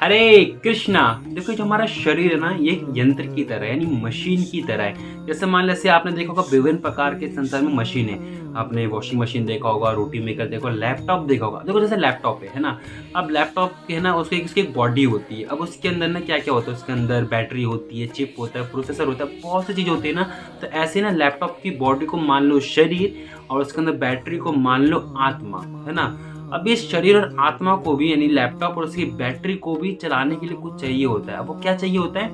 हरे कृष्णा। देखो जो हमारा शरीर है ना, ये एक यंत्र की तरह है, यानी मशीन की तरह है। जैसे मान लीजिए आपने देखा होगा विभिन्न प्रकार के संसार में मशीन है। आपने वॉशिंग मशीन देखा होगा, रोटी मेकर देखा होगा, लैपटॉप देखा होगा। देखो जैसे लैपटॉप है ना। अब लैपटॉप के है ना, उसकी उसकी एक बॉडी होती है। अब उसके अंदर ना क्या क्या होता है, उसके अंदर बैटरी होती है, चिप होता है, प्रोसेसर होता है, बहुत सी चीज़ें होती है ना। तो ऐसे ना लैपटॉप की बॉडी को मान लो शरीर, और उसके अंदर बैटरी को मान लो आत्मा, है ना। अब इस शरीर और आत्मा को भी, यानी लैपटॉप और उसकी बैटरी को भी चलाने के लिए कुछ चाहिए होता है। अब वो क्या चाहिए होता है?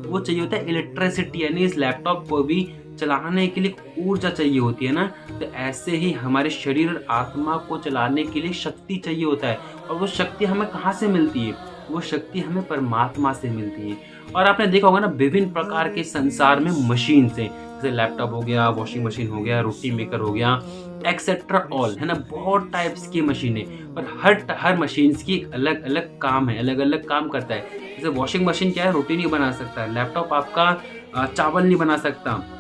वो चाहिए होता है इलेक्ट्रिसिटी, यानी इस लैपटॉप को भी चलाने के लिए ऊर्जा चाहिए होती है ना। तो ऐसे ही हमारे शरीर और आत्मा को चलाने के लिए शक्ति चाहिए होता है। और वो शक्ति हमें कहाँ से मिलती है? वो शक्ति हमें परमात्मा से मिलती है। और आपने देखा होगा ना, विभिन्न प्रकार के संसार में मशीन से, जैसे लैपटॉप हो गया, वॉशिंग मशीन हो गया, रोटी मेकर हो गया, एक्सेट्रा ऑल, है ना। बहुत टाइप्स की मशीनें, और हर मशीन्स की एक अलग-अलग काम है, अलग-अलग काम करता है। जैसे वॉशिंग मशीन क्या है, रोटी नहीं बना सकता, लैपटॉप आपका चावल नहीं बना सकता।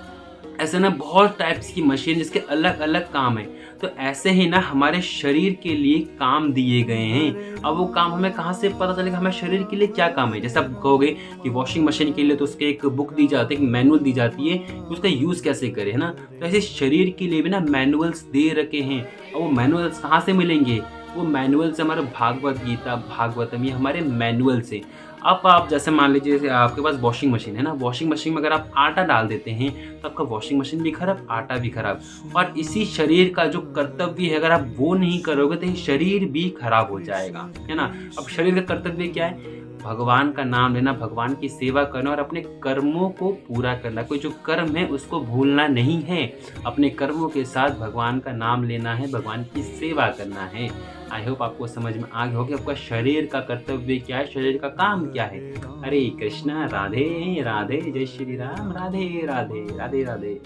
ऐसे ना बहुत टाइप्स की मशीन जिसके अलग-अलग काम हैं। तो ऐसे ही ना हमारे शरीर के लिए काम दिए गए हैं। अब वो काम हमें कहाँ से पता चलेगा हमारे शरीर के लिए क्या काम है? जैसे आप कहोगे कि वॉशिंग मशीन के लिए तो उसके एक बुक दी जाती है, एक मैनुअल दी जाती है कि उसका यूज़ कैसे करें, है ना? तो ऐसे शरीर के लिए भी ना मैनुअल्स दे रखे हैं। और वो मैनुअल्स कहाँ से मिलेंगे? वो मैनुअल्स हमारे भागवत गीता, भागवतम, ये हमारे मैनुअल्स हैं। अब आप जैसे मान लीजिए, जैसे आपके पास वॉशिंग मशीन है ना, वॉशिंग मशीन में अगर आप आटा डाल देते हैं तो आपका वॉशिंग मशीन भी खराब, आटा भी खराब। और इसी शरीर का जो कर्तव्य है, अगर आप वो नहीं करोगे तो ये शरीर भी खराब हो जाएगा, है ना। अब शरीर का कर्तव्य क्या है? भगवान का नाम लेना, भगवान की सेवा करना और अपने कर्मों को पूरा करना। कोई जो कर्म है उसको भूलना नहीं है। अपने कर्मों के साथ भगवान का नाम लेना है, भगवान की सेवा करना है। आई होप आपको समझ में आ गया हो कि आपका शरीर का कर्तव्य क्या है, शरीर का काम क्या है। हरे कृष्णा, राधे राधे, जय श्री राम, राधे राधे, राधे राधे।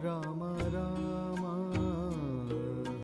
राम राम